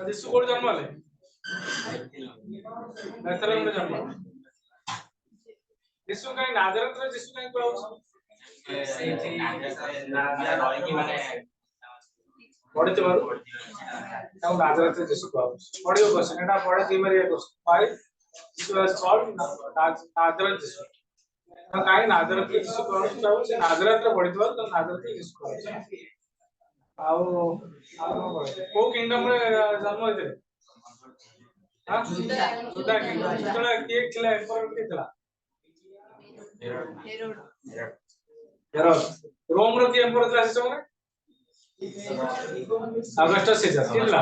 दिसु code जन्म ले Bethlem में जन्म दिसु काई नाजरत रे दिसु काई कहउछ नाजरत रही माने पढ़ते बारू ताऊ नाजरत रे दिसु कहउछ पढ़ियो क्वेश्चन एटा पढ़े दी मारी क्वेश्चन फाइव दिसु हैज सॉल्व नाजरत दिसु तो काई नाजरत रे दिसु कहउछ ताऊ से नाजरत रे पढ़ितो तो नाजरत रे दिसु कहउछ आउ को किंगडम रे जन्म होइते हां जुदा किंगडम तोला के खिला एम्पायर के थला हेरोड रोम रो के एम्पायर थला से समय Augustus Caesar किनला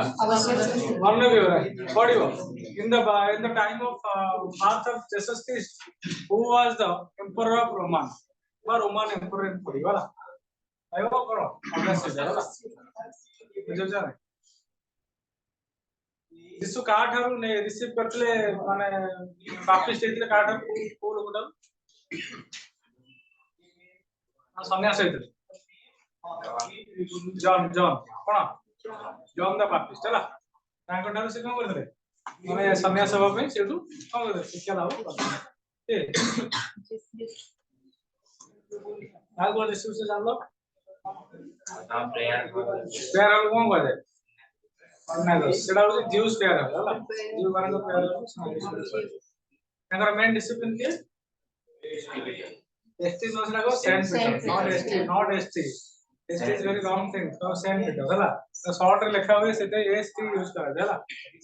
वन भी हो रहा है पढ़ियो in the time of birth of Jesus Christ who was the emperor of Roman or Roman emperor in पढ़ियो वाला आयो करो Augustus Caesar वाला बुझो जाने जिसु काठ हरु ने रिसीव करले माने बापिस्ट हेतिले काठ हरु को लोगटा सन्यास हेतिले जॉन कोन जॉन द बापिस्ट हला ताको ठारो से कोन करथले माने सन्यास होबा पे सेटू कोन करथले शिक्षा लाभ ए आगो जिसु से जानलो प्रेयर हरु कोन करे सेटा हो ज्यूस प्रेयर हला ज्यू माने को प्रेयर ताकर मेन डिसिप्लिन के एसटी नो सेटा को saint Peter not ST ST is very wrong thing तो सेंट पीटर हला तो शॉर्ट रे लिखा हुए सेटा एसटी यूज करा हला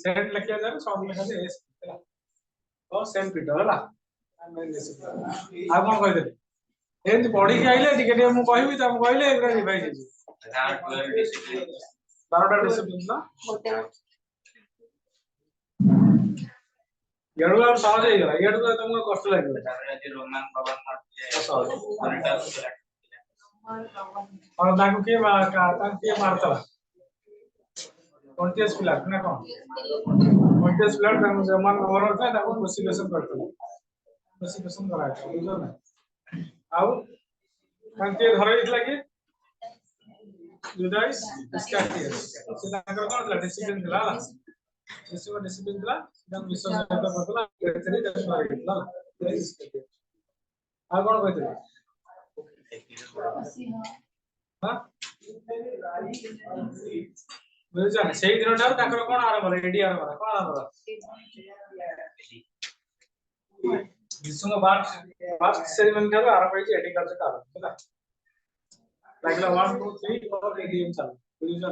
सेंट लिखिया जाय शॉर्ट लिखा जाय एस हला तो सेंट पीटर हला मेन डिसिप्लिन आ कोन कहि दे एंत पढ़ी के आइले टिके मु कहबी त मु कहले एकरा रिवाइज हे 12 डिसिप्लिन 12टा डिसिप्लिन ना येडू और सहज हे गला येडू तो तुमको कष्ट लागले तारे रोमान भवन सहज और ताको के मारता कॉन्टियस पिला ना कोन कॉन्टियस पिला ताको जमान भवन होता ताको प्रोसिक्यूशन करता प्रोसिक्यूशन करा बुझो ना आउ कांते धरै इतला के जुदाइस स्कैटियस से ताकर कोन थला डिसिप्लिन दिला इसको डिसिप्लिन दिला एकदम विश्वास करता बदला एथरे जस्ट मार दिला आ कोन कहते हां बुझा ना सेही दिन ठार ताकर कोन आरंभ रेडी आरंभ कोन आरंभ जिसको बात सेरेमनी ठार आरंभ है एग्रीकल्चर का आरंभ है लागला 1 2 3 और एडीएम चल बुझा ना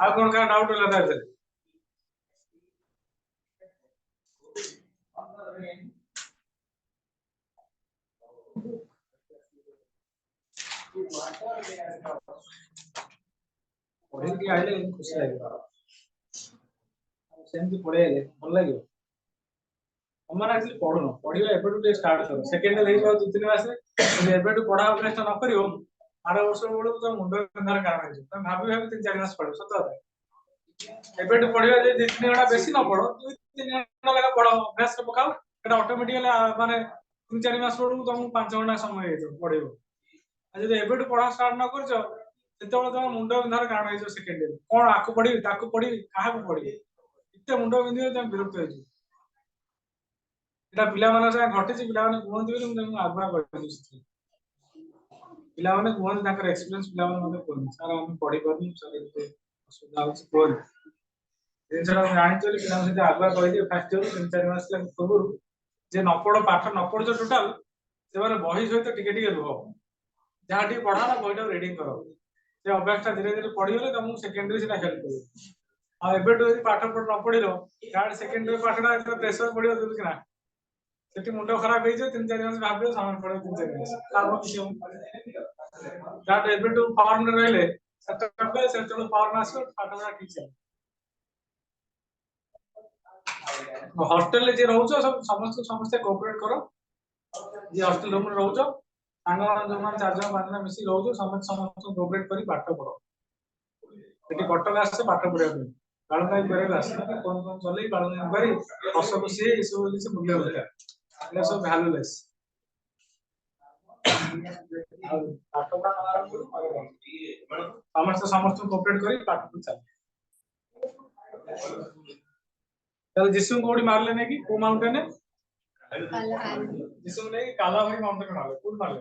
आ कोन का डाउट होला था पढ़े के आइले खुशी लागो सेम की पढ़े आइले भल लागो हमरा एक्चुअली पढनो पढिबा एबेटू स्टार्ट करो सेकेंड ले जाओ 2-3 मास एबेटू पढा अभ्यास न करियो 8 वर्ष बेलू तो मुंड अंधार कारण है तुम भाभी 3-4 मास पढो सत बात एबेटू पढिबा जे 2-3 घंटा बेसी न पढो 2-3 घंटा लगा पढो अभ्यास को पकाओ एटा ऑटोमेटिकली माने 3-4 मास बेलू तुम 5 घंटा समय हेतो पढिबो आज जे एबेटू पढा स्टार्ट न करजो सेतेबेले तुम मुंड अंधार कारण है सेकेंड ईयर कोन आकु पढी ताकु पढी काहा को पढी इते मुंड बिंदियो तुम विरक्त हो जी एटा पिला माने से घटे जे पिला माने कोन दिबे तुम आग्रह करथि पिला माने कोन ताकर एक्सपीरियंस पिला माने मते कोन सारा हम पढी परनी सर एते असुविधा हो कोन जे जरा जानि चली पिला से आग्रह कहि दे फर्स्ट ईयर 3-4 मास लग पूर्व जे न पढो पाठ न पढो टोटल से माने बही सहित टिके टिके रुहो जहा टी पढा ना बहीटा रीडिंग करो से अभ्यासटा धीरे धीरे पढी गले तुम सेकेंडरी सेटा हेल्प करो आ एबेटो यदि पाठ पढ न पढिलो यार सेकेंडरी पाठटा एत प्रेशर पडियो दुल किना सेठी मुंड खराब हे जे 3-4 मास भाबियो सामान पढो 3-4 मास काम किछो दैट एबेटो फॉर्म न रहले सेटअप से चलो फॉर्म आसो पाठटा ठीक है हॉस्टल ले जे रहउछो सब समस्त कोऑपरेट करो जे हॉस्टल रूम में रहउछो सांगमान जो मान 4 जन 5 जन मिसी रहउछो समस्त कोऑपरेट करी पाठ पढो एटी कटक आसे पाठ पढिया बाळुंगा बेरे आसे कोन चले बाळुंगा बेरे हस खुशी सब किसी मूल्य होता है सब वैल्यूलेस पाठ पढ़ा समस्त समस्त कोऑपरेट करी पाठ को चल चल जिसु कोडी मारले ने की को माउंटेन है जिसु ने कालाहरी माउंटेन मारले कौन मारले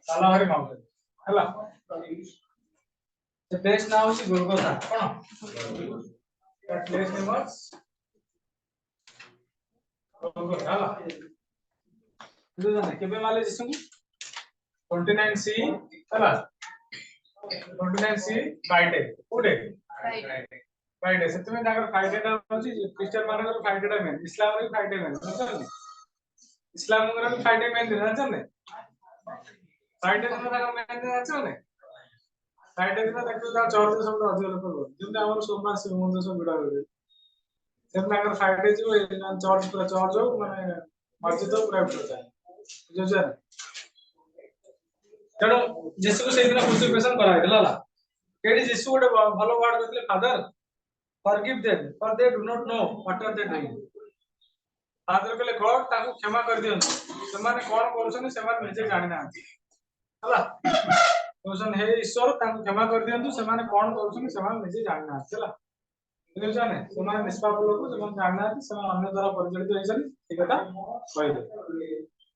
कालाहरी माउंटेन हला the place now is Golgotha cone that place name was Golgotha हला केबे मारले जिसु 29C हला 29C फ्राइडे कोडे फ्राइडे सेतमे ताकर फ्राइडे टा होची क्रिश्चियन मानकर फ्राइडे टा मेन इस्लाम रे फ्राइडे मेन बुझछन इस्लाम रे फ्राइडे मेन दिन जानछन ने फ्राइडे दिन ताकर मेन दिन जानछन ने फ्राइडे दिन ताकर ता चर्च सब अधिक लोक हो जेंते हमर सोमवार से मंदिर सब बिडा हो सेम ताकर फ्राइडे जो चर्च पूरा चर्च हो माने मस्जिद पूरा बिडा जाय बुझछन तेणु जीसु को से दिन क्रूसिफिक्शन करा गेला केडी जीसु गोटे भलो वर्ड कहले father forgive them for they do not know what are they doing father कहले गॉड ताको क्षमा कर दियंतु से माने कोन करछन से माने निजे जानि ना हला क्वेश्चन हे ईश्वर ताको क्षमा कर दियंतु से माने कोन करछन से माने निजे जानि ना हला बुझल जाने से माने निष्पाप लोग से माने जानि ना से माने अन्य द्वारा परिचालित होइछन ठीक कथा कहले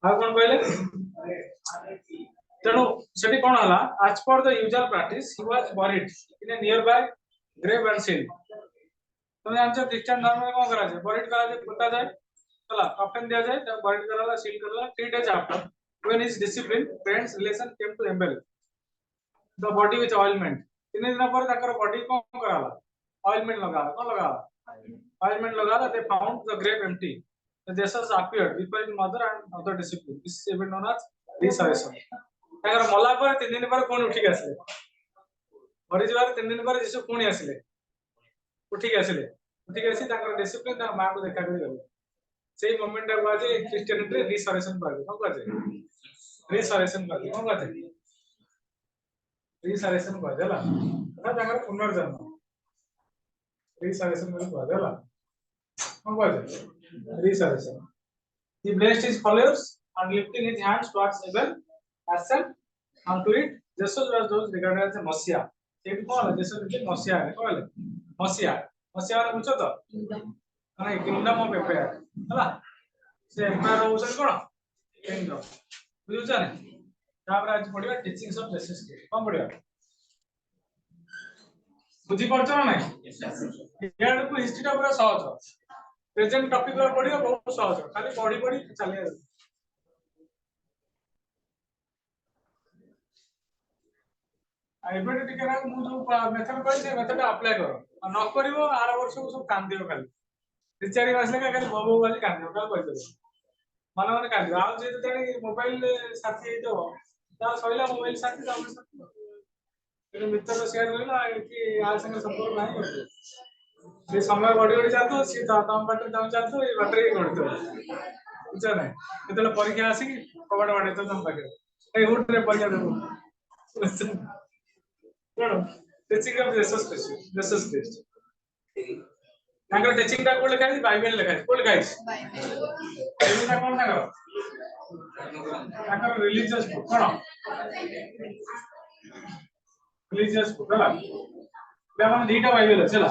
आ कोन कहले तेणु सेठी कोन हला as per the usual practice he was buried in a nearby grave and sealed तो जानते क्रिश्चियन धर्म में कौन करा जाए बरिड करा जाए पोता जाए चला कफन दिया जाए तब बरिड कराला सील कराला 3 days after when his discipline friends relation came to embellish the body with ointment 3 दिन पर ताकर बॉडी कौन कराला ointment लगाला कौन लगाला ointment लगाला they found the grave empty the Jesus appeared before his mother and other disciples this is even known as resurrection ताकर मला पर 3 दिन पर कौन उठी के आसले मरि जबार 3 दिन पर यीशु कोनी आसले उठी के आसले ठीक है ताकर डिसिप्लिन ता मां को देखा गले सेही मोमेंट पर बाजे क्रिश्चियनिटी रिसरेशन पर कौन कहते रिसरेशन पर कौन कहते रिसरेशन पर जाला ना ताकर पुनर्जन्म रिसरेशन पर जाला कौन कहते रिसरेशन he blessed his followers and lifting his hands towards heaven as said unto it Jesus was those regarded as a messiah सेठ कौन Jesus के मसीहा है कौन है मसीहा मसीहा वाला पूछो तो नहीं किंगडम ऑफ एम्पायर हला से एम्पायर होसन कोन किंगडम बुझुछ ने तापर आज पढिबा टीचिंग्स ऑफ जीसस के कोन पढिबा बुझी पड़छ ना नहीं यार को हिस्ट्री टा पूरा सहज प्रेजेंट टॉपिक पर पढिबा बहुत सहज खाली पढी पढी चले एबे टिके ना मु जो मेथड कहि से मेथड अप्लाई करो न करिवो आर वर्ष को सब कांदियो खाली रिचार्ज मासले का खाली बबो वाली कांदियो का कहि दे मन मन कांदियो आ जे तणी मोबाइल साथी हे तो ता सहिला मोबाइल साथी ता तेरे मित्र शेयर होइला कि आ संग संपर्क नाही होते से समय बड़ी बड़ी जातो सी तम बाटे तम जातो ए बाटे गडतो बुझा नाही केतले परीक्षा आसी कि कबाड बाटे तो तम पाके ए हुट रे परीक्षा देबो कोन टीचिंग ऑफ जीसस क्राइस्ट तांकर टीचिंग टा कोड लिखाई बाइबल लिखाई कोड लिखाई बाइबल टा कोन तांकर रिलीजियस बुक कोन रिलीजियस बुक हला बेमन दीटा बाइबल चला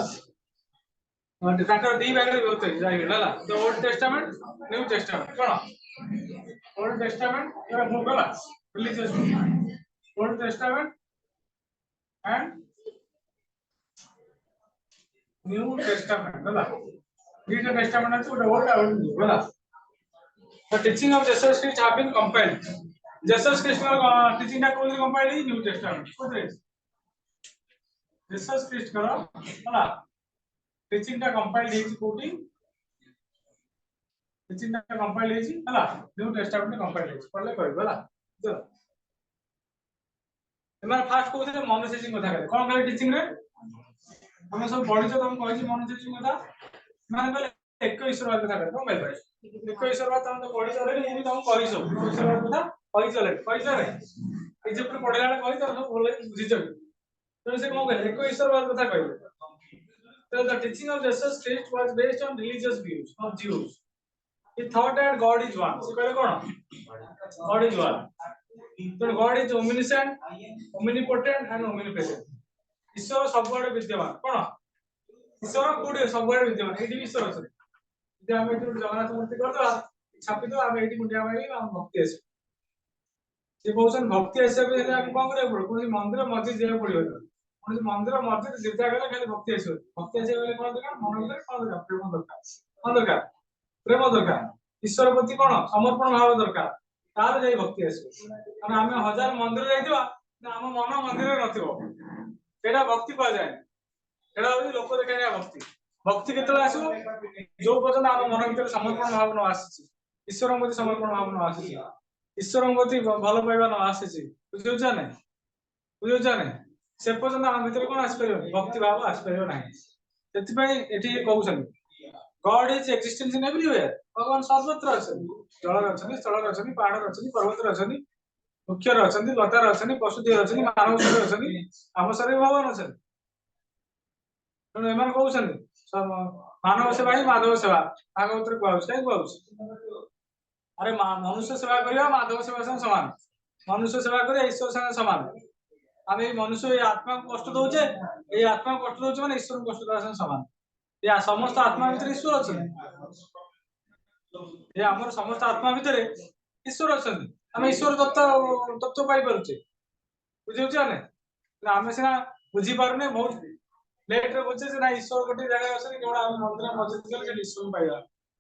तांकर दी बाइबल होते जाई हला the old testament new testament कोन ओल्ड टेस्टामेंट एरा बुक हला religious book old testament and new testament hela new testament is old and new hela the teaching of Jesus Christ have been compiled Jesus Christ teaching टा कोन compiled is new testament what is Jesus Christ करो हला teaching टा compiled is कोटी teaching टा compiled is हला new testament compiled is पढ़ले कहबो हला चलो एमन फास्ट को थे मनुष्य टीचिंग कथा कहले कोन कहले टीचिंग रे हम सब पढि छ तुम कहि छी मनुष्य टीचिंग कथा माने कहले एक ईश्वरवाद कथा कहले कोन कहले एक ईश्वरवाद तुम तो पढि छ रे मु तुम कहि छ ईश्वरवाद कथा कहि छ रे इजिप्ट रे पढिला कहि त सब बोले बुझि छ तो से कोन कहले एक ईश्वरवाद कथा कहले so the teaching of Jesus Christ was based on religious views of Jews He thought that God is one. से कहले कोन? God is one. So God is omniscient, omnipotent and omnipresent. ईश्वर सबुआडे विद्यमान कोन? ईश्वर कोडे सबुआडे विद्यमान एटी ईश्वर अछि जे हम एटी जगन्नाथ मूर्ति करतो छापि दो हम एटी मुंडिया मारी हम भक्ति आसी से कहउछन भक्ति आसे पे हम कोन करे पड़ो कोन मंदिर मस्जिद जे पड़ियो कोन मंदिर मस्जिद गिरजा गले खाली भक्ति आसे बेले कोन दरकार मन भीतर कोन दरकार प्रेम दरकार कोन दरकार प्रेम दरकार ईश्वर प्रति कोन समर्पण भाव दरकार तार जाई भक्ति आसे हम आमे हजार मंदिर जाइतिबा हम मन मंदिर नथिबो सेटा भक्ति पा जाय एडा होई लोक देखाया भक्ति भक्ति केतले आसो जो पर्यंत हम मन भीतर समर्पण भाव न आसी ईश्वर प्रति समर्पण भाव न आसी ईश्वर प्रति भल पाइबा न आसी बुझौ छ नै बुझौ छ नै से पर्यंत हम भीतर कोन आसी परियो भक्ति भाव आसी परियो नाही सेति पई एठी कहउछन God is existence in everywhere भगवान सर्वत्र अछन जल अछन स्थल अछन पहाड़ अछन पर्वत अछन वृक्ष अछन लता अछन पशु अछन मानव शरीर अछन हम शरीर भगवान अछन एमान कहउछन मानव सेवा ही माधव सेवा भागवत कहउछ काई कहउछ अरे मनुष्य सेवा करिया माधव सेवा संग समान मनुष्य सेवा करिया ईश्वर संग समान हम ए मनुष्य ए आत्मा को कष्ट दोचे ए आत्मा को कष्ट दोचे माने ईश्वर को कष्ट देवा संग समान या समस्त आत्मा भीतर ईश्वर अछन ए हमर समस्त आत्मा भीतर ईश्वर अछन हम ईश्वर तत्व पाई परछे बुझियो छ ने हम सिना बुझी पारने बहुत लेट रे बुझे से ना ईश्वर गोटे जगह अछन केवल हम मंदिर मस्जिद गले से ईश्वर पाइबा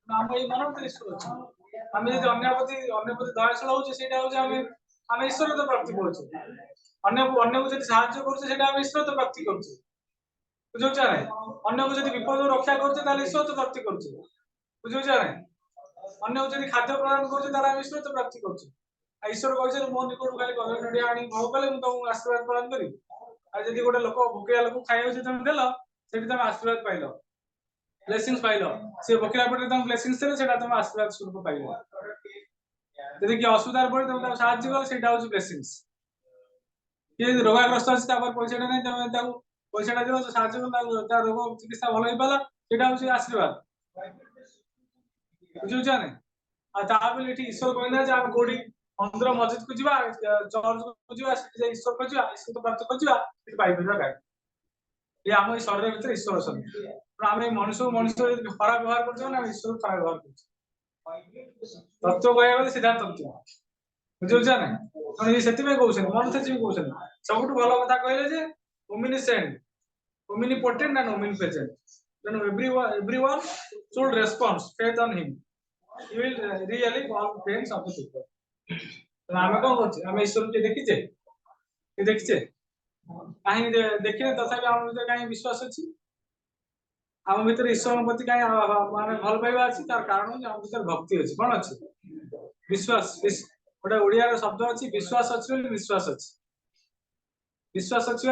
हम ए मन भीतर ईश्वर अछन हम यदि अन्य प्रति दयाशील होचे सेटा होचे हम ईश्वर तो प्राप्ति करछे अन्य को जति साहाय्य करछे सेटा हम ईश्वर तो प्राप्ति करछे बुझौ छ नै अन्य को जति विपद रक्षा करछे ताले ईश्वर तो प्राप्ति करछे बुझौ छ नै अन्य को जति खाद्य प्रदान करछे ताले हम ईश्वर तो प्राप्ति करछे आ ईश्वर कहछे मो निकट खाली कदम नडिया आनी भव कले मु तुमको आशीर्वाद प्रदान करी आ जति गोटे लोक भूखिया लोक खाइयो से तुम देलो सेठी तुम आशीर्वाद पाइलो ब्लेसिंग्स पाइलो से भूखिया पेटे तुम ब्लेसिंग्स देलो सेटा तुम आशीर्वाद स्वरूप पाइलो यदि कि असुविधा पड़े तुम साहाय्य कल सेटा होची ब्लेसिंग्स ये रोगाग्रस्त अछि तापर पैसा नै तुम ताऊ पैसा दिलो तो साहाय्य कल ता रोग चिकित्सा भलो ही पाला सेटा होची आशीर्वाद बुझु छ नै आ ताबले एठी ईश्वर कहले जे हम कोडी मंदिर मस्जिद को जीवा चर्च को जीवा से ईश्वर को जीवा ईश्वर तो प्राप्त को जीवा से पाई परबा गाय ये हम शरीर भीतर ईश्वर अछन हम मनुष्य खराब व्यवहार करछन ना ईश्वर खराब व्यवहार करछन तत्व कहया गले सिद्धांत तत्व बुझौ छ नै कोन ये सेति में कहउछन मन से भी कहउछन सबटु भलो कथा कहले जे ओमिनिसेंट ओमिनिपोटेंट and ओमिनिप्रेजेंट then everyone should respond faith on him he will really solve pains of the people तो हमें कौन करछे हम ईश्वर के देखिछे काहे देखिने तथापि हम भीतर काहे विश्वास अछि हम भीतर ईश्वर प्रति काहे माने भल पाइबा अछि तार कारण जे हम भीतर भक्ति अछि कोन अछि विश्वास गोटे ओडिया रो शब्द अछि विश्वास अछि बोली विश्वास अछि विश्वास अछि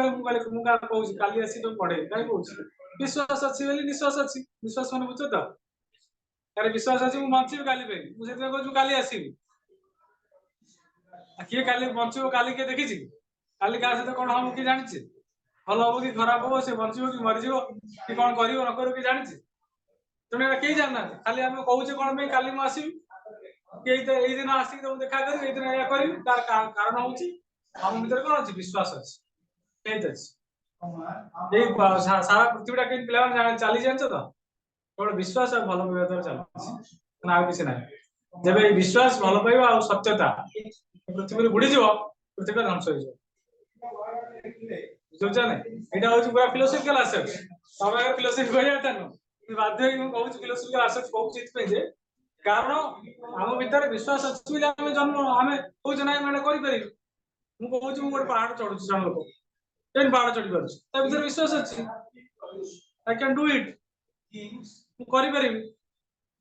मु का कहूछि काली आसी तो पढे काहे कहूछि विश्वास अछि बोली विश्वास अछि विश्वास माने बुझो त अरे विश्वास अछि मु बंचिब काली पे मु सेते कहूछु काली आसीबी किए काली बंचिबो काली के देखिछि काली का से कोन हम की जानिछि भल हो कि खराब हो से बंचिबो कि मरि जिवो कि कोन करिवो न करिवो कि जानिछि तने के जाना खाली हम कहूचे कोन में काली म आसीबी एई दिन आसी तो देखा करी एई दिन या करी तार कारण होची हम भीतर कोन अछि विश्वास अछि फेथ अछि ए सारा पृथ्वीटा के प्लान चली जानछ तो केवल विश्वास और भलो व्यवहार चलछि ना किछ नै जब विश्वास भलो पाइबा और सत्यता पृथ्वी बुड़ी जीव पृथ्वी ध्वंस हो बुझा नै एटा होची पूरा फिलोसॉफिकल एसेट सब अगर फिलोसॉफी करिया तनो बाध्य ही कहूँ फिलोसॉफिकल एसेट कहूँ इतपे जे कारण हम भीतर विश्वास अछि बिना हम जन्म हम कहूँ नै माने करि परिबी मु कहूँ मु गोटे पहाड़ चढ़ुछि जन लोक केन पहाड़ चढ़ी परछि ता भीतर विश्वास अछि आई कैन डू इट मु करि परिबी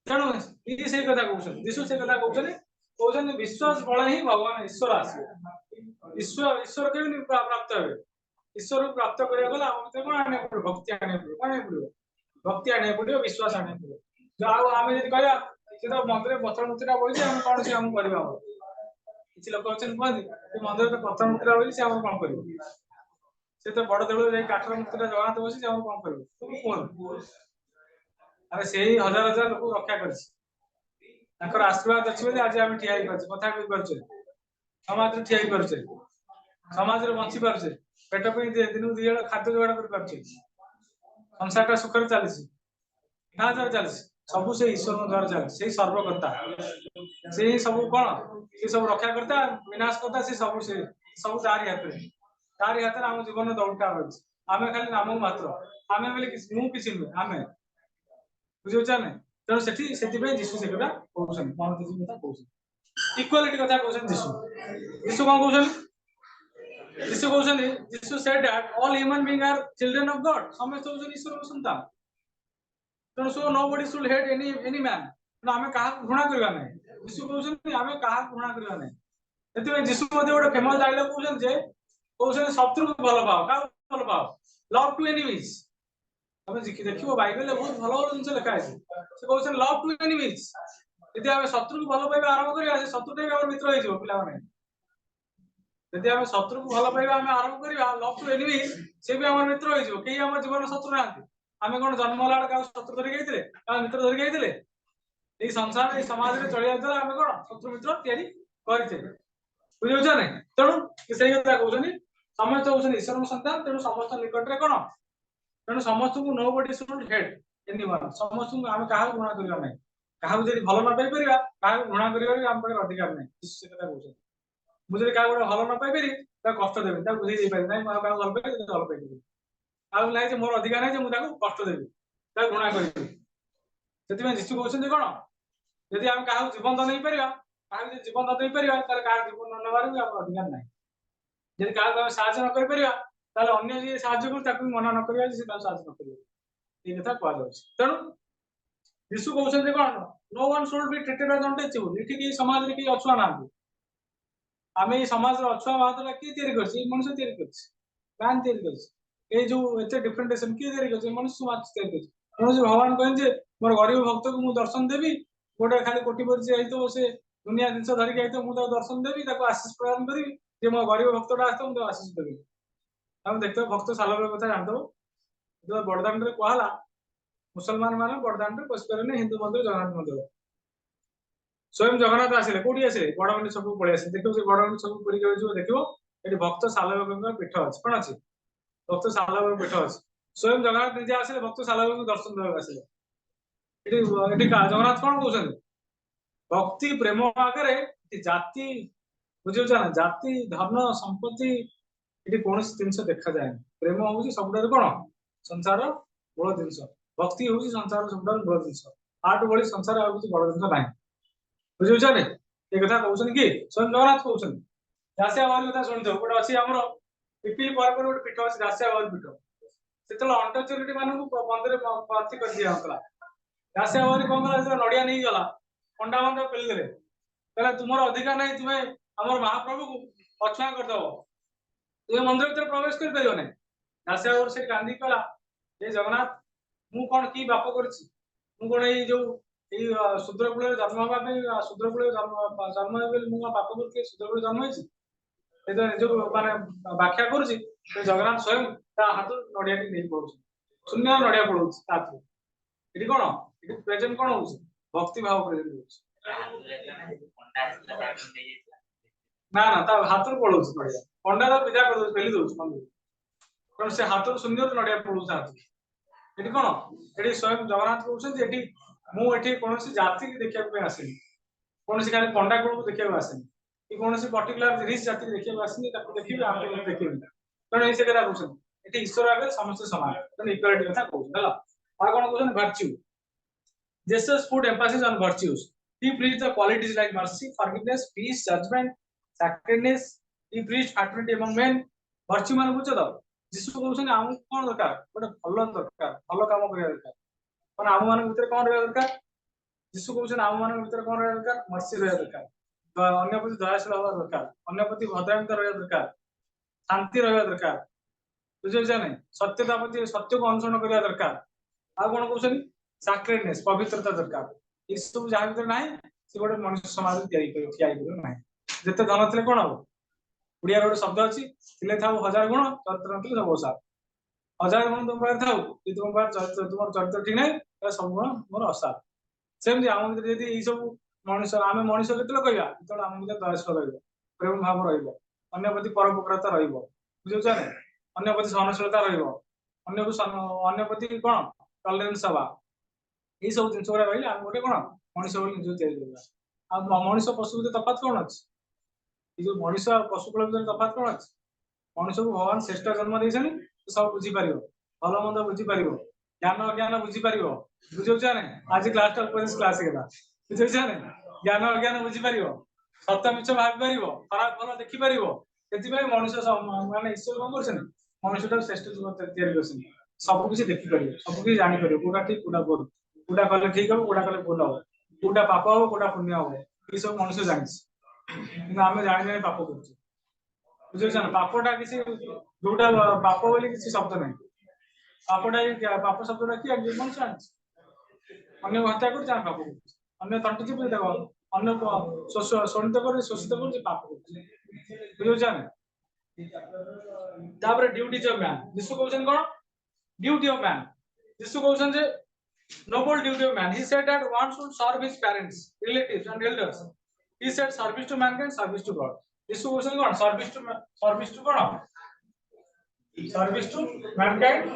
तेणु ये से कथा कहउछन यीशु से कथा कहउछन विश्वास बळ ही भगवान ईश्वर आसी ईश्वर के भी प्राप्त होबे ईश्वर को प्राप्त करिया गला हम ते कोन आने पड़ो भक्ति आने पड़ो कोन पड़ो भक्ति आने पड़ो विश्वास आने पड़ो जाओ आमे जदी कहया से तो मंदिर पत्थर मुद्रा बोली हम कोन से हम करबा किछि लोक अछन कोन से मंदिर तो पत्थर मुद्रा बोली से हम कोन करबो से तो बड़ देउळ जाई काठर मुद्रा जगन्नाथ बसी से हम कोन करबो तुम कोन अरे से हजार हजार लोक रक्षा करछि ତାଙ୍କର ଆଶୀର୍ବାଦ ଅଛି ବୋଲି ଆଜି ଆମେ ଠିଆ ହେଇପାରୁଛେ, କଥା କହିପାରୁଛେ, ସମାଜରେ ଠିଆ ହେଇପାରୁଛେ, ସମାଜରେ ବଞ୍ଚି ପାରୁଛେ, ପେଟ ପାଇଁ ଦିନକୁ 2 ବେଳ ଖାଦ୍ୟ ଯୋଗାଡ଼ କରିପାରୁଛେ, ସଂସାରଟା ସୁଖରେ ଚାଲିଛି, କାହା ଦ୍ୱାରା ଚାଲିଛି? ସବୁ ସେ ଈଶ୍ୱରଙ୍କ ଦ୍ୱାରା ଚାଲିଛି। ସେଇ ସର୍ବକର୍ତ୍ତା, ସେଇ ସବୁ କଣ, ସେ ସବୁ ରକ୍ଷା କର୍ତ୍ତା, ବିନାଶ କର୍ତ୍ତା, ସେ ସବୁ ତାରି ହାତରେ ଆମ ଜୀବନ ଦୌଡ଼ଟା ରହିଛି। ଆମେ ଖାଲି ନାମକୁ ମାତ୍ର, ଆମେ ବୋଲି ମୁଁ କିଛି ନୁହେଁ, ଆମେ ବୁଝିପାରୁଛ ନା? ତେଣୁ ସେଥିପାଇଁ ଯୀଶୁ ସେ କଥା କହୁଛନ୍ତି, ମନୋତେଜୀ କଥା କହୁଛନ୍ତି, ଇକ୍ୱାଲିଟି କଥା କହୁଛନ୍ତି ଯୀଶୁ। ଯୀଶୁ କଣ କହୁଛନ୍ତି? ଯୀଶୁ କହୁଛନ୍ତି, ଯୀଶୁ said that all human beings are children of God, ସମସ୍ତେ ହଉଛନ୍ତି ଈଶ୍ୱରଙ୍କ ସନ୍ତାନ। ତେଣୁ so nobody should hate any man, ଆମେ କାହାକୁ ଘୃଣା କରିବା ନାହିଁ। ଯୀଶୁ କହୁଛନ୍ତି ଆମେ କାହାକୁ ଘୃଣା କରିବା ନାହିଁ। ସେଥିପାଇଁ ଯୀଶୁ ମଧ୍ୟ ଗୋଟେ ଫେମସ ଡାଇଲଗ କହୁଛନ୍ତି ଯେ, କହୁଛନ୍ତି ଶତ୍ରୁକୁ ଭଲ ପାଅ। କାହାକୁ ଭଲ ପାଅ? Love to enemies. ତମେ ଦେଖିବ ବାଇବେଲରେ ବହୁତ ଭଲ ଭଲ ଜିନିଷ ଲେଖା ଅଛି। ସେ କହୁଛନ୍ତି ଲଭ୍ ଟୁ ଏନିମିଜ୍। ଯଦି ଆମେ ଶତ୍ରୁକୁ ଭଲ ପାଇବା ଆରମ୍ଭ କରିବା, ସେ ଶତ୍ରୁଟା ବି ଆମର ମିତ୍ର ହେଇଯିବ ପିଲାମାନେ। ଯଦି ଆମେ ଶତ୍ରୁକୁ ଭଲ ପାଇବା ଆମେ ଆରମ୍ଭ କରିବା, ଲଭ୍ ଟୁ ଏନିମିଜ୍, ସେ ବି ଆମର ମିତ୍ର ହେଇଯିବ। କେହି ଆମ ଜୀବନରେ ଶତ୍ରୁ ନାହାନ୍ତି। ଆମେ କଣ ଜନ୍ମ ହେଲା ବେଳେ କାହାକୁ ଶତ୍ରୁ ଧରିକି ହେଇଥିଲେ, କାହାକୁ ମିତ୍ର ଧରିକି ହେଇଥିଲେ? ଏଇ ସଂସାର, ଏଇ ସମାଜରେ ଚଳିବା ଦ୍ୱାରା ଆମେ କଣ ଶତ୍ରୁ ମିତ୍ର ତିଆରି କରିଥିଲେ, ବୁଝିପାରୁଛ ନାଇଁ? ତେଣୁ ସେଇ କଥା କହୁଛନ୍ତି, ସମସ୍ତେ ହଉଛନ୍ତି ଈଶ୍ୱରଙ୍କ ସନ୍ତାନ, ତେଣୁ ସମସ୍ତ ନିକଟରେ କଣ, ତେଣୁ ସମସ୍ତଙ୍କୁ nobody should hate anyone, ସମସ୍ତଙ୍କୁ ଆମେ କାହାକୁ ଘୃଣା କରିବା ନାହିଁ। କାହାକୁ ଯଦି ଭଲ ନ ପାଇପାରିବା, କାହାକୁ ଘୃଣା କରିବାର ଆମ ପାଖରେ ଅଧିକାର ନାହିଁ। ସେ କଥା କହୁଛନ୍ତି। ମୁଁ ଯଦି କାହାକୁ ଗୋଟେ ଭଲ ନ ପାଇପାରିବି, ତାକୁ କଷ୍ଟ ଦେବି, ତାକୁ ବୁଝେଇ ଦେଇପାରିବି ନାହିଁ, ମୁଁ କାହାକୁ ଭଲ ପାଇବି, ଭଲ ପାଇପାରିବି। ଆଉ ନାହିଁ ଯେ ମୋର ଅଧିକାର ନାହିଁ ଯେ ମୁଁ ତାକୁ କଷ୍ଟ ଦେବି, ତାକୁ ଘୃଣା କରିବି। ସେଥିପାଇଁ ଯୀଶୁ କହୁଛନ୍ତି କଣ, ଯଦି ଆମେ କାହାକୁ ଜୀବନ ନେଇପାରିବା, କାହାକୁ ଯଦି ଜୀବନ ନ ଦେଇପାରିବା, ତାହେଲେ କାହା ଜୀବନ ନ ନେବାର ବି ଆମର ଅଧିକାର ନାହିଁ। ଯଦି କାହାକୁ ଆମେ ସାହାଯ୍ୟ ନ କରିପାରିବା, ତାହେଲେ ଅନ୍ୟ ଯିଏ ସାହାଯ୍ୟ କରୁ ତାକୁ ମନା ନ କରିବା ଯେ ସେ ତାକୁ ସାହାଯ୍ୟ ନ କରିବ। এই କଥା କୁହାଯାଉଛି। ତେଣୁ ଯୀଶୁ କହୁଛନ୍ତି କଣ, no one should be treated as untouchable। ଏଠି କେହି ସମାଜରେ କେହି ଅଛୁଆଁ ନାହାନ୍ତି। ଆମେ ଏଇ ସମାଜରେ ଅଛୁଆଁ ଭାବଟା କିଏ ତିଆରି କରିଛି? ଏଇ ମଣିଷ ତିଆରି କରିଛି, ମ୍ୟାନ୍ ତିଆରି କରିଛି। ଏଇ ଯୋଉ ଏତେ ଡିଫରେଣ୍ଟେସନ କିଏ ତିଆରି କରିଛି? ମଣିଷ ସମାଜ ତିଆରି କରିଛି। କୌଣସି ଭଗବାନ କହିନ୍ତି ଯେ ମୋର ଗରିବ ଭକ୍ତକୁ ମୁଁ ଦର୍ଶନ ଦେବି, ଗୋଟେ ଖାଲି କୋଟିପତି ହେଇଥିବ, ସେ ଦୁନିଆ ଜିନିଷ ଧରିକି ହେଇଥିବ, ମୁଁ ତାକୁ ଦର୍ଶନ ଦେବି, ତାକୁ ଆଶିଷ ପ୍ରଦାନ କରିବି। ଯେ ମୋ ଗରିବ ଭକ୍ତଟା ଆସିଥିବ, ମୁଁ ତାକୁ ଆଶିଷ ଦେବି। ଆମେ ଦେଖିଥିବ ଭକ୍ତ ସାଲବେଗ କଥା ଜାଣିଥିବ, ଯେତେବେଳେ ବଡଦାଣ୍ଡରେ କୁହାହେଲା ମୁସଲମାନ ମାନେ ବଡଦାଣ୍ଡରେ ପଶିପାରିବେନି, ହିନ୍ଦୁ ମନ୍ଦିର, ଜଗନ୍ନାଥ ମନ୍ଦିର। ସ୍ୱୟଂ ଜଗନ୍ନାଥ ଆସିଲେ, କୋଉଠି ଆସିଲେ? ବଡମଣ୍ଡି ଛକକୁ ପଳେଇ ଆସିଲେ। ଦେଖିବ ସେ ବଡମଣ୍ଡି ଛକକୁ ପୁରୀକି ଯିବ, ଦେଖିବ ଏଠି ଭକ୍ତ ସାଲବେଗଙ୍କ ପୀଠ ଅଛି। କଣ ଅଛି? ଭକ୍ତ ସାଲବେଗ ପୀଠ ଅଛି। ସ୍ୱୟଂ ଜଗନ୍ନାଥ ନିଜେ ଆସିଲେ, ଭକ୍ତ ସାଲବେଗଙ୍କୁ ଦର୍ଶନ ଦେବାକୁ ଆସିଲେ। ଏଠି ଜଗନ୍ନାଥ କଣ କହୁଛନ୍ତି? ଭକ୍ତି ପ୍ରେମ ଆଗରେ ଜାତି, ବୁଝିପାରୁଛ ନା, ଜାତି ଧନ ସମ୍ପତ୍ତି ଏଠି କୌଣସି ଜିନିଷ ଦେଖାଯାଏନି। ପ୍ରେମ ହଉଛି ସବୁଠାରୁ କଣ, ସଂସାର ବଡ ଜିନିଷ। ଭକ୍ତି ହଉଛି ସଂସାର ସବୁଠାରୁ ବଡ ଜିନିଷ। ଆଠୁ ଭଳି ସଂସାର ଆଉ କିଛି ବଡ ଜିନିଷ ନାହିଁ, ବୁଝିପାରୁଛ ନା? ଏ କଥା କହୁଛନ୍ତି କି ସ୍ୱୟଂ ଜଗନ୍ନାଥ କହୁଛନ୍ତି। ଦାସିଆ ବାଉରୀ କଥା ଶୁଣିଥିବ, ଗୋଟେ ଅଛି ଆମର ପିପିଲି ପରେ ଗୋଟେ ପୀଠ ଅଛି ଦାସିଆ ବାଉରୀ ପୀଠ। ସେତେବେଳେ ଅଣ୍ଟଚୁରିଟି ମାନଙ୍କୁ ମନ୍ଦିରରେ ଭର୍ତ୍ତି କରିଦିଆଯାଉଥିଲା। ଦାସିଆ ବାଉରୀ କଣ କଲା, ଯେତେବେଳେ ନଡିଆ ନେଇଗଲା, ପଣ୍ଡା ମାନେ ପେଲି ଦେଲେ, କହିଲା ତୁମର ଅଧିକାର ନାହିଁ, ତୁମେ ଆମର ମହାପ୍ରଭୁକୁ ଅଛୁଆଁ କରିଦବ, ତୁମେ ମନ୍ଦିର ଭିତରେ ପ୍ରବେଶ କରିପାରିବ ନାହିଁ। ଦାସିଆ ବାଉରୀ ସେଠି କାନ୍ଦିକି କହିଲା, ଏ ଜଗନ୍ନାଥ, ମୁଁ କଣ କି ପାପ କରିଛି? ମୁଁ କଣ ଏଇ ଯୋଉ ଏଇ ଶୁଦ୍ର କୂଳରେ ଜନ୍ମ ହେବା ପାଇଁ, ଶୁଦ୍ର କୂଳରେ ଜନ୍ମ ହେବି ବୋଲି ମୁଁ କଣ ପାପ କରୁଛି? ଶୁଦ୍ର କୂଳରେ ଜନ୍ମ ହେଇଛି? ନିଜକୁ ମାନେ ବ୍ୟାଖ୍ୟା କରୁଛି, ଜଗନ୍ନାଥ ସ୍ୱୟଂ ତା ହାତରୁ ନଡିଆଟି ନେଇ ପଡୁଛି, ଶୂନ୍ୟ ନଡିଆ ପଡୁଛି ତା ହାତରୁ। ଏଠି କଣ, ଏଠି ପ୍ରେଜେଣ୍ଟ କଣ ହଉଛି? ଭକ୍ତି ଭାବ ପ୍ରେଜେଣ୍ଟ ହଉଛି। ନା ନା, ତା ହାତରୁ ପଳଉଛି ନଡିଆ, ପଣ୍ଡା ତାକୁ ବିଦା କରିଦଉଛି, ପେଲି ଦଉଛି ମନ୍ଦିର। ତେଣୁ ସେ ହାତରୁ ଶୂନ୍ୟରୁ ନଡିଆ ପଳଉଛି ହାତରୁ। ଏଠି କଣ, ଏଠି ସ୍ୱୟଂ ଜଗନ୍ନାଥ କହୁଛନ୍ତି, ଏଠି ମୁଁ ଏଠି କୌଣସି ଜାତିକି ଦେଖିବା ପାଇଁ ଆସିନି, କୌଣସି ଖାଲି ପଣ୍ଡା କୁଳକୁ ଦେଖିବାକୁ ଆସିନି, କି କୌଣସି ପର୍ଟିକୁଲାର ତିରିଶ ଜାତିକି ଦେଖିବାକୁ ଆସିନି, ତାକୁ ଦେଖିବି ଆଉ ଦେଖିବି। ତେଣୁ ଏଇ ସେ କଥା କହୁଛନ୍ତି, ଏଠି ଈଶ୍ୱର ଆଗରେ ସମସ୍ତେ ସମାନ। ତେଣୁ ଇକ୍ୱାଲିଟି କଥା କହୁଛନ୍ତି ହେଲା। ଆଉ କଣ କହୁଛନ୍ତି? ଭର୍ଚ୍ୟୁ। Jesus put emphasis on virtues. He preached the qualities like mercy, forgiveness, peace, judgment, sacredness. He preached fraternity among men. ଭର୍ଚ୍ୟୁ ମାନେ ବୁଝଛ ତ? ଯୀଶୁ କହୁଛନ୍ତି ଆମକୁ କଣ ଦରକାର? ଗୋଟେ ଭଲ ଦରକାର, ଭଲ କାମ କରିବା ଦରକାର। ମାନେ ଆମ ମାନଙ୍କ ଭିତରେ କଣ ରହିବା ଦରକାର? ଯୀଶୁ କହୁଛନ୍ତି ଆମ ମାନଙ୍କ ଭିତରେ କଣ ରହିବା ଦରକାର? ମର୍ସି ରହିବା ଦରକାର, ଅନ୍ୟ ପ୍ରତି ଦୟାଶୀଳ ହବା ଦରକାର, ଅନ୍ୟ ପ୍ରତି ଭଦ୍ରାମିତା ରହିବା ଦରକାର, ଶାନ୍ତି ରହିବା ଦରକାର, ବୁଝିପାରୁଛ ନାହିଁ? ସତ୍ୟତା ପ୍ରତି ସତ୍ୟକୁ ଅନୁସରଣ କରିବା ଦରକାର। ଆଉ କଣ କହୁଛନ୍ତି? ସାକ୍ରେଡନେସ୍, ପବିତ୍ରତା ଦରକାର। ଏସବୁ ଯାହା ଭିତରେ ନାହିଁ, ସେ ଗୋଟେ ମଣିଷ ସମାଜ ତିଆରି ଠିଆ ହେଇପାରିବ ନାହିଁ। ଯେତେ ଧନ ଥିଲେ କଣ ହବ? ଓଡିଆର ଗୋଟେ ଶବ୍ଦ ଅଛି, ଥିଲେ ଥାଉ ହଜାର ଗୁଣ, ଚରିତ୍ର ନଥିଲେ ସବୁ ଅସାର। ହଜାର ଗୁଣ ତୁମ ପାଖରେ ଥାଉ, ଯଦି ତୁମ ପାଖରେ ତୁମର ଚରିତ୍ର ଠିକ ନାହିଁ, ତାହେଲେ ସବୁ ଗୁଣ ତୁମର ଅସାର। ସେମିତି ଆମ ଭିତରେ ଯଦି ଏଇ ସବୁ मनुष्य आम मनुष्य केतले कहवा जो आम भर दयाशील रही प्रेम भाव रही प्रति परोपकारता रही बुझे ना प्रति सहनशीलता रही प्रति कौन टलरेन्स हवा ये सब जिन रही आम गोटे कौन मनुष्य निज मनुष्य पशु भर तफात कौन अच्छी जो मनुष्य पशुकूल भर तफात कौन अच्छी मनुष्य को भगवान श्रेष्ठ जन्म दे सब बुझीपार भल मंद बुझीपार ज्ञान अज्ञान बुझीपार बुझे ना आज क्लास क्लास बुझे ना ज्ञान अज्ञान बुझीपार सत्य मिछ भावी पार खराब भल देखिपार से मनुष्य मानने ईश्वर कौन कर मनुष्य श्रेष्ठ जीवन सबकि देखिपार सबकि जापर कौटा ठीक कौटा भूल कौटा कले ठीक हम कौटा कले भूल हम कौटा पाप हम कौटा पुण्य हम ये सब मनुष्य जानी आम जानी पाप कर बुझे ना पापटा किसी जोटा पाप बोली किसी शब्द नहीं पापटा पाप शब्दटा किए मनुष्य जानी अन्य हत्या कर पाप कर तंटु जीव देखो अन्य शोषित कर शोषित कर पाप कर बुझे ना ड्यूटी ऑफ मैन यीशु कहउछन कोन ड्यूटी ऑफ मैन यीशु कहउछन जे noble duty of man he said that one should serve his parents relatives and elders he said service to mankind service to god Yishu कहउछन कोन सर्विस टू कोन service to mankind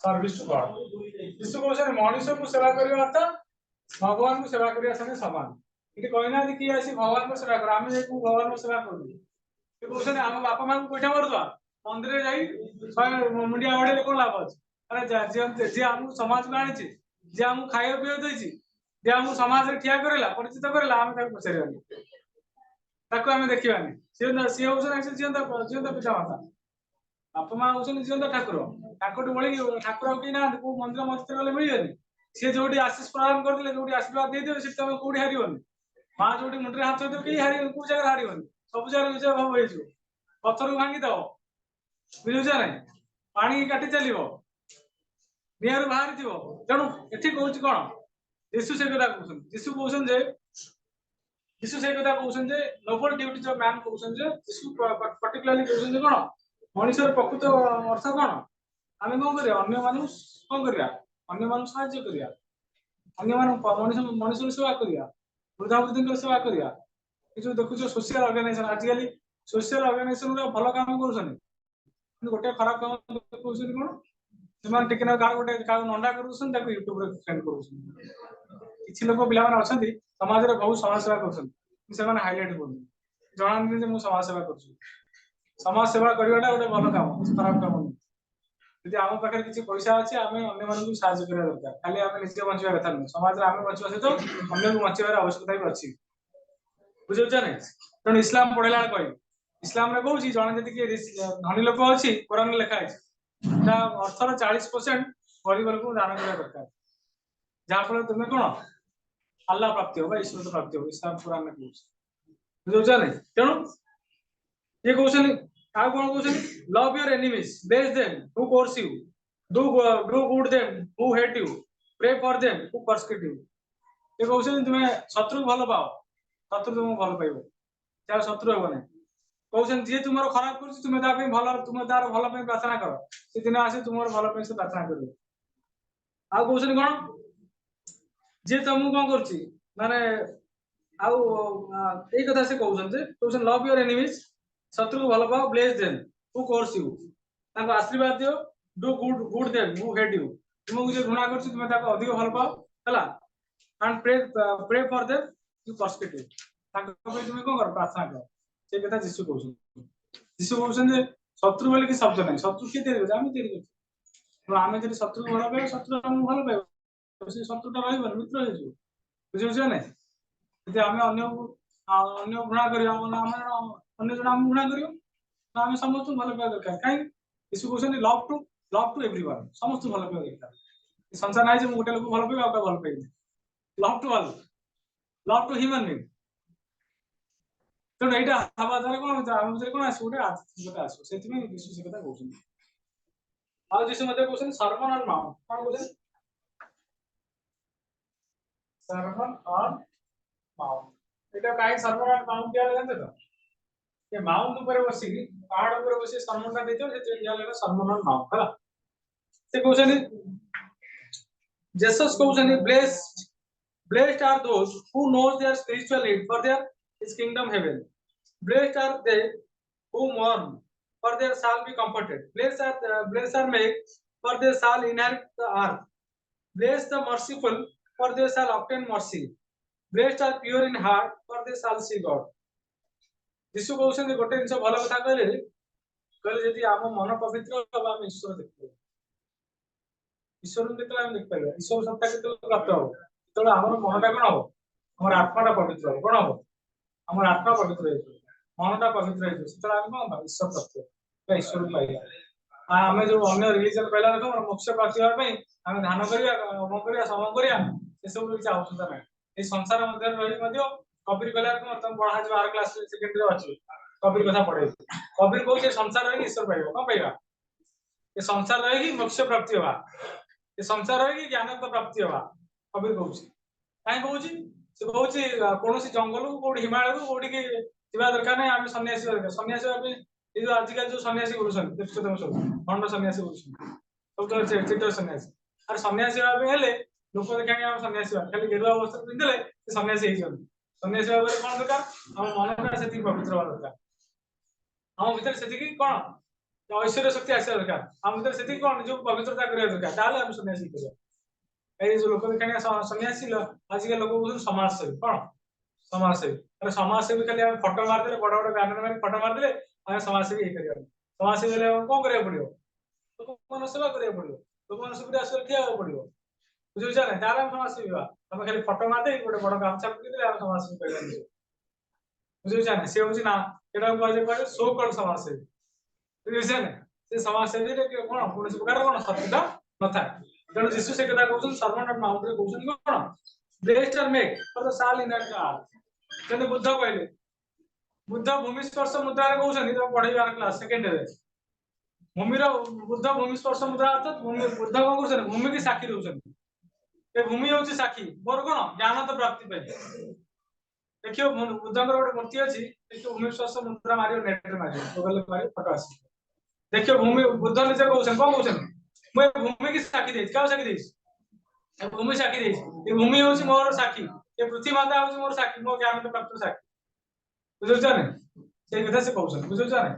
service to God Yishu कहउछन मनुष्य को सेवा करिया अर्थात भगवान को सेवा करिया संगे समान इति कहना कि आसी भगवान को सेवा कर आमे जेकु भगवान को सेवा करू ये कहउछन हम बापा मां को कोठा मारदवा मंदिर जाई मुंडिया बडे कोन लाभ अछि अरे जे हम समाज में आनी जे हम खाइया पीया देछि जे हम समाज रे ठिया करेला परिचित करेला हम ताको पछरियानी ताको हम देखिबानी सी होउछन जीवंत पिता माता बापा मां होउछन जीवंत ठाकुर ठाकुर बळी ठाकुर की ना को मंदिर मस्जिद गले मिलियनी सी जोडी आशीष प्रदान करदिले जोडी आशीर्वाद दे दियो से तमे कोडी हारिबनी मां जोडी मुंडरे हाथ दे के हारि को जगह हारिबनी सब जगह विजय भाव होइजो पत्थर को भांगी दो बुझुछ नै पानी काटी चलिबो नियर बाहर जीव तेणु एठी कहउछि कोन यीशु से कथा कहउछन यीशु कहउछन जे यीशु से कथा कहउछन जे नोबल ड्यूटीज ऑफ मैन कहउछन जे यीशु पर्टिकुलरली कहउछन जे कोन मनुष्य प्रकृत अर्थ कोन आमे कोन करिया अन्य मानुष कोन करिया अन्य मानुष सहाय्य करिया अन्य मानुष मनुष्य सेवा करिया वृद्धा वृद्ध सेवा करिया ये जो देखु जो सोशल ऑर्गेनाइजेशन आजकल सोशल ऑर्गेनाइजेशन रो भलो काम करूछन गोटे खराब काम कहउछन कोन ସେମାନେ ଟିକେ ନା କାହା ଗୋଟେ କାହା ନଣ୍ଡା କରୁଛନ୍ତି ତାକୁ ୟୁଟ୍ୟୁବ ରେ ସେଣ୍ଡ କରୁଛନ୍ତି କିଛି ଲୋକ ପିଲାମାନେ ଅଛନ୍ତି ସମାଜରେ ବହୁତ ସମାଜ ସେବା କରୁଛନ୍ତି ସେମାନେ ହାଇଲାଇଟ କରୁଛନ୍ତି ଜଣାନ୍ତି ଯେ ମୁଁ ସମାଜ ସେବା କରୁଛି ସମାଜ ସେବା କରିବାଟା ଗୋଟେ ଭଲ କାମ ଖରାପ କାମ ନୁହେଁ ଯଦି ଆମ ପାଖରେ କିଛି ପଇସା ଅଛି ଆମେ ଅନ୍ୟମାନଙ୍କୁ ସାହାଯ୍ୟ କରିବା ଦରକାର ଖାଲି ଆମେ ନିଜେ ବଞ୍ଚିବା କଥା ନୁହେଁ ସମାଜରେ ଆମେ ବଞ୍ଚିବା ସହିତ ଅନ୍ୟକୁ ବଞ୍ଚିବାର ଆବଶ୍ୟକତା ବି ଅଛି ବୁଝୁଛ ନା ତେଣୁ ଇସଲାମ ପଢେଇଲା ବେଳେ କହିବି ଇସଲାମରେ କହୁଛି ଜଣେ ଯଦି କିଏ ଧନୀ ଲୋକ ଅଛି କୋରାନରେ ଲେଖା ହେଇଛି अर्थर 40% गरीब लोक दान करने दरकार जहाँफल तुम कौन अल्लाह प्राप्ति हो ईश्वर प्राप्ति हो इस्लाम कुरान में बुझे ना तेणु ये कौन कौन love your enemies bless them who curse you do good them who hate you pray for them who persecute you ये कौन तुम शत्रु भल पाओ शत्रु तुमको भल पाइब चाहे शत्रु हे ना कौन जी तुम खराब कर तुम भल तुम तार भल प्रार्थना कर से दिन आसे तुम भल से प्रार्थना कर कौन कौन जी तुमको कौन कर माने यही कथा से कहते लव योर एनिमीज शत्रु को भल पाओ bless them who curse you आशीर्वाद दियो do good them who hate you तुमको जो घृणा कर तुम अधिक भल पाओ है and pray for them you persecute you तुम कौन कर प्रार्थना कर से कथा जीशु कहउछन जीशु कहउछन जे शत्रु बोली कि शब्द नहीं शत्रु के तैयारी आमे तैयारी कर आमे जदि शत्रु भल पाए शत्रु हम भल पाए से शत्रुटा रहइबन मित्र हेजु बुझियो नै यदि आमे अन्य घृणा करिया अन्य जण हम घृणा करियो तो आमे समस्त भल पाए दरकार काई जीशु कहउछन लव टू एवरीवन समस्त भल पाए दरकार संसार नाही जे गोटे लोक भल पाए आ भल पाए love to all love to human being तो एटा हवा द्वारा कोन हम जे कोन आसु गोटे आत्मकता आसु सेति में जीशु से कथा कहउछन आ जीशु मते कहउछन सर्मन ऑन माउंट कोन कहउछन सर्मन ऑन माउंट एटा काई सर्मन ऑन माउंट दिया जानते तो ये माउंट ऊपर बसी पहाड़ ऊपर बसी सर्मन का देतो से दिया लेना सर्मन ऑन माउंट हला से कहउछन जीसस कहउछन blessed Blessed are those who knows their spiritual need, for their is kingdom heaven. Blessed are they who mourn, for they shall be comforted. Blessed are meek, for they shall inherit the earth. Blessed the merciful, for they shall obtain mercy. Blessed are pure in heart, for they shall see God. ଯୀଶୁ କହୁଛନ୍ତି ଗୋଟେ ଜିନିଷ ଭଲ କଥା କହିଲେ ଯଦି ଆମ ମନ ପବିତ୍ର ହବ ଆମେ ଈଶ୍ୱର ଦେଖିପାରିବା। ଈଶ୍ୱରଙ୍କୁ କେତେବେଳେ ଆମେ ଦେଖିପାରିବା? ଈଶ୍ୱର ସତ୍ତା କେତେବେଳେ ପ୍ରାପ୍ତ ହବ? ଯେତେବେଳେ ଆମର ମନଟା କଣ ହବ? ଆମର ଆତ୍ମାଟା ପବିତ୍ର ହବ। କଣ ହବ? ଆମର ଆତ୍ମା ପବିତ୍ର ହେଇଯିବ, ମନଟା ପବିତ୍ର ହେଇଯିବ। ସେତେବେଳେ ଆମେ କଣ ହବା? ଈଶ୍ୱର ପ୍ରାପ୍ତ ବା ଈଶ୍ୱରକୁ ପାଇବା। ଆମେ ଯୋଉ ଅନ୍ୟ ରିଲିଜନ କହିଲା ଦେଖ ମୋକ୍ଷ ପ୍ରାପ୍ତି ହେବା ପାଇଁ ଆମେ ଧ୍ୟାନ କରିବା, ହୋମ କରିବା, ସମମ କରିବା, ଏସବୁ କିଛି ଆବଶ୍ୟକତା ନାହିଁ। ଏଇ ସଂସାର ମଧ୍ୟରେ ରହି ମଧ୍ୟ କବିର କହିଲା କଣ ତମ ପଢାଯିବ 8 କ୍ଲାସ ସେକେଣ୍ଡରେ ଅଛି କବିର କଥା ପଢେଇବ। କବିର କହୁଛି ସଂସାର ରହିକି ଈଶ୍ୱର ପାଇବା। କଣ ପାଇବା? ଏ ସଂସାର ରହିକି ମୋକ୍ଷ ପ୍ରାପ୍ତି ହବା, ଏ ସଂସାର ରହିକି ଜ୍ଞାନ ପ୍ରାପ୍ତି ହବା କବିର କହୁଛି। କାହିଁ କହୁଛି? ସେ କହୁଛି କୌଣସି ଜଙ୍ଗଲକୁ କୋଉଠି ହିମାଳୟକୁ କୋଉଠିକି ଯିବା ଦରକାର ନାହିଁ। ଆମେ ସନ୍ନ୍ୟାସୀ ଦରକାର। ସନ୍ନ୍ୟାସୀ ହେବା ପାଇଁ ଏଇ ଯୋଉ ଆଜିକାଲି ଯୋଉ ସନ୍ନ୍ୟାସୀ କରୁଛନ୍ତି ଦେଖୁଛ ତମ ସବୁ ଭଣ୍ଡ ସନ୍ନ୍ୟାସୀ କରୁଛନ୍ତି, ସବୁ ଚିତ୍ର ସନ୍ନ୍ୟାସୀ। ଆରେ ସନ୍ନ୍ୟାସୀ ହେବା ପାଇଁ ହେଲେ ଲୋକ ଦେଖାଣି ଆମେ ସନ୍ନ୍ୟାସୀ ହେବା, ଖାଲି ଗେରୁଆ ବସ୍ତ୍ର ପିନ୍ଧିଲେ ସେ ସନ୍ନ୍ୟାସୀ ହେଇଛନ୍ତି। ସନ୍ନ୍ୟାସୀ ହେବା ପାଇଁ କଣ ଦରକାର? ଆମ ମନଟା ସେତିକି ପବିତ୍ର ହବା ଦରକାର। ଆମ ଭିତରେ ସେତିକି କଣ ଐଶ୍ୱର୍ଯ୍ୟ ଶକ୍ତି ଆସିବା ଦରକାର। ଆମ ଭିତରେ ସେତିକି କଣ ନିଜକୁ ପବିତ୍ରତା କରିବା ଦରକାର। ତାହେଲେ ଆମେ ସନ୍ନ୍ୟାସୀ ହେଇପାରିବା। এই যে লোক দেখানিয়া সন্ন্যাসী আজকাল লোক বলছেন সমাজসেবী। কোন সমাজসেবী? তাহলে সমাজসেবী খালি আমি ফটো মারিদেলে বড় বড় ব্যানার মারি ফটো মারিদেলে আমি সমাজসেবী ହେଇପାରିବାନି। ସମାଜସେବୀ ହେଲେ କଣ କରିବାକୁ ପଡିବ? ଲୋକମାନଙ୍କ ସେବା କରିବାକୁ ପଡିବ, ଲୋକମାନଙ୍କ ସୁବିଧା ଅସୁବିଧା ଠିଆ ହେବାକୁ ପଡିବ। ବୁଝୁଛ ନା? ତାହେଲେ ଆମେ ସମାଜସେବୀ ହେବା। ଆମେ ଖାଲି ଫଟୋ ମାରିଦେଇ ଗୋଟେ ବଡ ଗାମଛା ପକେଇଦେଲେ ଆମେ ସମାଜସେବୀ କହିବାନି। ବୁଝୁଛ ନା? ସେ ହଉଛି ନା ଏଟାକୁ କୁହାଯାଏ ସୋ କଲ୍ଡ ସମାଜସେବୀ। ବୁଝୁଛ ନା? ସେ ସମାଜସେବୀରେ କଣ କୌଣସି ପ୍ରକାର କଣ ସତ୍ୟତା ନଥାଏ। ତେଣୁ ଯୀଶୁ ସେ କଥା କହୁଛନ୍ତି ସର୍ଭଣ୍ଟ ଅଫ ମାଉଣ୍ଟରେ କହୁଛନ୍ତି କଣ? Blessed are meek for the shall inherit the earth. ଯେମିତି ବୁଦ୍ଧ କହିଲେ, ବୁଦ୍ଧ ଭୂମି ସ୍ପର୍ଶ ମୁଦ୍ରାରେ କହୁଛନ୍ତି ତମ ପଢେଇବାର କ୍ଲାସ ସେକେଣ୍ଡରେ। ଭୂମିର ବୁଦ୍ଧ ଭୂମି ସ୍ପର୍ଶ ମୁଦ୍ରା ଅର୍ଥାତ ବୁଦ୍ଧ କଣ କରୁଛନ୍ତି? ଭୂମିକି ସାକ୍ଷୀ ଦଉଛନ୍ତି। ଏ ଭୂମି ହଉଛି ସାକ୍ଷୀ ମୋର କଣ ଜ୍ଞାନ ତ ପ୍ରାପ୍ତି ପାଇଁ। ଦେଖିବ ବୁଦ୍ଧଙ୍କର ଗୋଟେ ମୂର୍ତ୍ତି ଅଛି, ଦେଖିବ ଭୂମି ସ୍ପର୍ଶ ମୁଦ୍ରା ମାରିବ ନେଟରେ ମାରିବ, ଗୁଗଲରେ ମାରିବ ଫଟୋ ଆସିବ। ଦେଖିବ ଭୂମି ବୁଦ୍ଧ ନିଜେ କହୁଛନ୍ତି କଣ କହୁଛନ୍ତି? ମୁଁ ଏ ଭୂମିକି ସାକ୍ଷୀ ଦେଇଛି। କାହାକୁ ସାକ୍ଷୀ ଦେଇଛି? ଭୂମି ସାକ୍ଷୀ ଦେଇଛି। ଏ ଭୂମି ହଉଛି ମୋର ସାକ୍ଷୀ, ଏ ପୃଥିବୀ ମାତା ହଉଛି ମୋର ସାକ୍ଷୀ, ମୋ ଜ୍ଞାନ ପ୍ରାପ୍ତ ସାକ୍ଷୀ। ବୁଝୁଛ ନା? ସେଇ କଥା ସେ କହୁଛନ୍ତି। ବୁଝୁଛ ନା?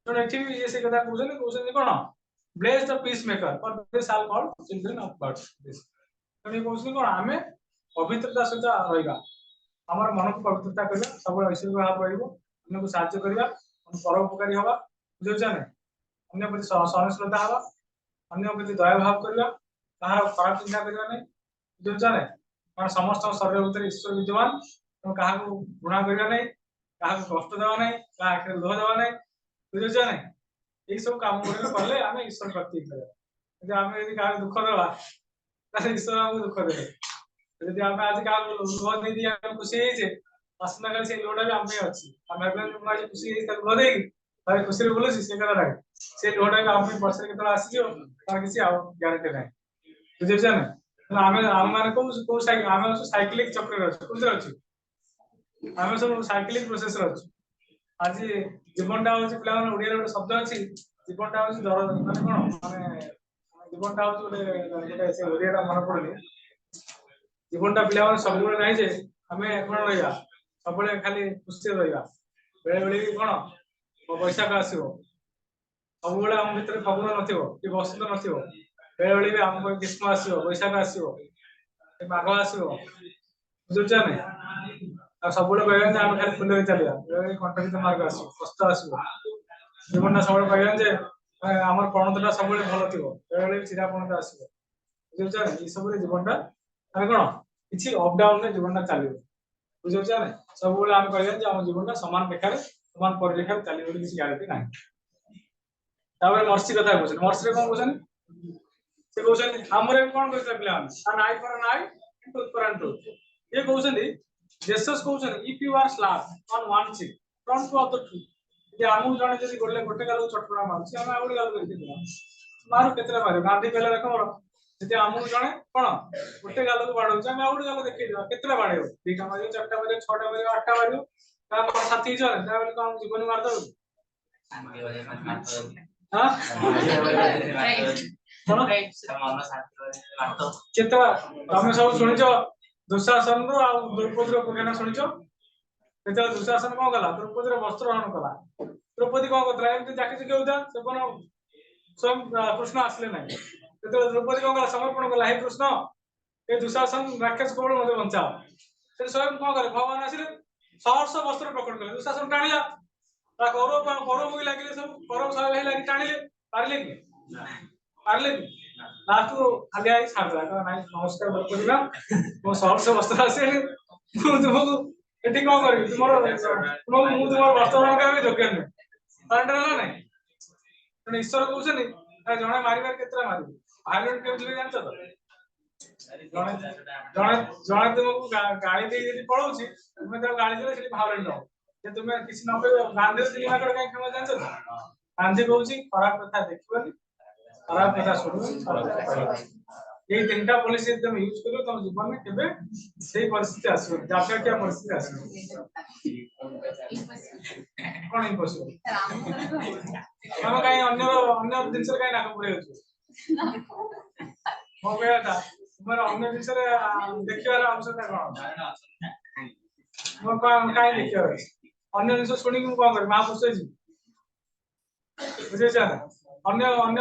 ତେଣୁ ଏଠି ବି ସେ କଥା କହୁଛନ୍ତି କଣ? Bless the peace maker for they shall called children of God. ତେଣୁ ଏ କହୁଛନ୍ତି କଣ? ଆମେ ପବିତ୍ରତା ସହିତ ରହିବା, ଆମର ମନକୁ ପବିତ୍ରତା କରିବା, ସବୁବେଳେ ଐଶ୍ୱରିକ ଭାବ ରହିବ, ଅନ୍ୟକୁ ସାହାଯ୍ୟ କରିବା, ପରୋପକାରୀ ହବା। ବୁଝୁଛ ନା? ଅନ୍ୟ ପ୍ରତି ସହନଶୀଳତା ହବା, ଅନ୍ୟ ପ୍ରତି ଦୟା ଭାବ କରିବା, କାହାର ଖରାପ ଚିନ୍ତା କରିବା ନାହିଁ। ବୁଝୁଛ ନା? କାରଣ ସମସ୍ତଙ୍କ ଶରୀର ଭିତରେ ଈଶ୍ୱର ବିଦ୍ୟମାନ। ତେଣୁ କାହାକୁ ଘୃଣା କରିବା ନାହିଁ, କାହାକୁ କଷ୍ଟ ଦେବା ନାହିଁ, କାହା ଆଖିରେ ଲୁହ ଦେବା ନାହିଁ। ବୁଝୁଛ ନା? ଏଇ ସବୁ କାମ ଗୁଡିକ କଲେ ଆମେ ଈଶ୍ୱର ପ୍ରାପ୍ତି ହେଇପାରିବା। ଯଦି ଆମେ ଯଦି କାହାକୁ ଦୁଃଖ ଦେବା ତାହେଲେ ଈଶ୍ୱର ଆମକୁ ଦୁଃଖ ଦେବେ। ଯଦି ଆମେ ଆଜି କାହାକୁ ଲୁହ ଦେଇଦେଇ ଆମେ ଖୁସି ହେଇଛେ, ଆସନ୍ତାକାଲି ସେଇ ଲୁହଟା ବି ଆମ ପାଇଁ ଅଛି। ଆମେ ମୁଁ ଆଜି ଖୁସି ହେଇଛି ତାକୁ ଲୁହ ଦେଇକି ତାହେଲେ ଖୁସିରେ ବୁଲୁଛି, ସେ କଥା ନାହିଁ। ସେ ଲୁହଟା ବି ଆମ ପାଇଁ ପଛରେ କେତେବେଳେ ଆସିଯିବ ତାର କିଛି ଆଉ ଗ୍ୟାରେଣ୍ଟି ନାହିଁ। ବୁଝୁଛ ନା? ଆମେ ମାନେ କୋଉ ଆମେ ଅଛୁ ସାଇକ୍ଲିକ ଚକ୍ରରେ ଅଛୁ। କୋଉଥିରେ ଅଛୁ? ଆମେ ସବୁ ସାଇକ୍ଲିକ ପ୍ରୋସେସରେ ଅଛୁ। ଆଜି ଜୀବନଟା ହଉଛି ପିଲାମାନେ ଓଡିଆରେ ଗୋଟେ ଶବ୍ଦ ଅଛି, ଜୀବନଟା ହଉଛି ଦର ମାନେ କଣ ମାନେ ଜୀବନଟା ହଉଛି ଗୋଟେ ସେ ଓଡିଆଟା ମନେ ପଡୁନି। ଜୀବନଟା ପିଲାମାନେ ସବୁବେଳେ ନାହିଁ ଯେ ଆମେ କଣ ରହିବା ସବୁବେଳେ ଖାଲି ଖୁସିରେ ରହିବା। ବେଳେ ବେଳେ ବି କଣ ବୈଶାଖ ଆସିବ, ସବୁବେଳେ ଆମ ଭିତରେ ଫଗୁଣ ନଥିବ କି ବସନ୍ତ ନଥିବ। ବେଳେ ବେଳେ ବି ଆମ ଗ୍ରୀଷ୍ମ ଆସିବ, ବୈଶାଖ ଆସିବ, ମାଘ ଆସିବ। ବୁଝୁଛ ନା? ଆଉ ସବୁବେଳେ କହିବା ଯେ ଆମେ ଖାଲି ଫୁଲରେ ଚାଲିବା, ବେଳେ କଣ୍ଟକିତ ମାର୍ଗ ଆସିବ, କଷ୍ଟ ଆସିବ। ଜୀବନଟା ସବୁବେଳେ କହିବା ଯେ ଆମର ପଣତଟା ସବୁବେଳେ ଭଲ ଥିବ, ବେଳେ ବେଳେ ଚିରା ପଣତ ଆସିବ। ବୁଝୁଛ ନା? ଏଇ ସବୁରେ ଜୀବନଟା ଆମେ କଣ କିଛି ଅପ ଡାଉନରେ ଜୀବନଟା ଚାଲିବ। ବୁଝୁଛ ନା? ସବୁବେଳେ ଆମେ କହିବା ଯେ ଆମ ଜୀବନଟା ସମାନ ରେଖାରେ ସମାନ ପରିରେଖାରେ ଚାଲିବ ବୋଲି କିଛି ଗ୍ୟାରେଣ୍ଟି ନାହିଁ। ତାପରେ ମର୍ସି କଥା କହୁଛନ୍ତି। ମର୍ସିରେ କଣ କହୁଛନ୍ତି? ସେ କହୁଛନ୍ତି ଆମର କଣ କହିଥିଲେ ପିଲାମାନେ ନାଇ ଫର ନାଇ ଟୁଥ ଫର ଟୁଥ। ଇଏ କହୁଛନ୍ତି ଜେସସ୍ କହୁଛନ୍ତି if you are slap on one cheek turn to other cheek. ଯଦି ଆମକୁ ଜଣେ ଯଦି ଗୋଟେ ଗାଲକୁ ଚଟକଣା ମାରୁଛି ଆମେ ଆଉ ଗୋଟେ ଗାଲକୁ ଦେଖିବା ମାରୁ କେତେଟା ମାରିବ? ଗାନ୍ଧୀ କହିଲା ଦେଖ ମୋର ଯଦି ଆମକୁ ଜଣେ କଣ ଗୋଟେ ଗାଲକୁ ବାଡଉଛି ଆମେ ଆଉ ଗୋଟେ ଗାଲ ଦେଖେଇଦବା, କେତେଟା ବାଡେଇବ? 2ଟା ମାରିବ, 4ଟା ମାରିବ, 6ଟା ମାରିବ, 8ଟା ମାରିବ। ତା ସାଥି ହେଇଯିବ ନା? ତା ବୋଲି କଣ ଜୀବନ ମାରିଦବ? କେତେ ତମେ ସବୁ ଶୁଣିଛ दुशासन द्रौपदी उपाख्यान शुणिच जो दुशासन कौन कला द्रौपदी वस्त्र हरण कला द्रौपदी कौन करता एमती जाकी चुकी होता से स्वयं कृष्ण आसले ना जो द्रौपदी कौन कला समर्पण कला हे कृष्ण ये दुशासन राक्षस कौन मत बचाओ से स्वयं कौन करे भगवान आसिले सहर्ष वस्त्र प्रकट कले दुशासन टाणिला कौरव कौरव भी लगे सब कौरव सब लगे टाणिले पारे कि पारे कि लास्ट को खाली आई छाड़ला ना नमस्कार द्रौपदी ना मो सहर्ष वस्त्र आसे तुमको एटी कौन कर तुम तुम वस्त्र रंगा योग्य नुहे सरेंडर है ना तेणु ईश्वर कहते जड़े मारे के मार भाइलेट के जानच तो जड़े जड़े तुमको गाड़ी दे पलाऊ तुम्हें गाड़ी देते भावलेट दो तुम्हें किसी न गांधी सिनेमा कहीं खेल जानच तो गांधी कौन खराब कथा देखनी खराब कथा शुण ये तीनटा पॉलिसी तुम यूज करो तुम जीवन में केबे सही परिस्थिति आसो जाफिया क्या परिस्थिति आसो कौन इम्पॉसिबल हम कहीं अन्य अन्य दिन से कहीं नाक पड़े मो कहया था तुम्हारा अन्य दिन से देखिबार आवश्यकता कौन मो कहीं देखियो अन्य दिन सुनी कौन कर महापुरुष जी बुझे अन्य अन्य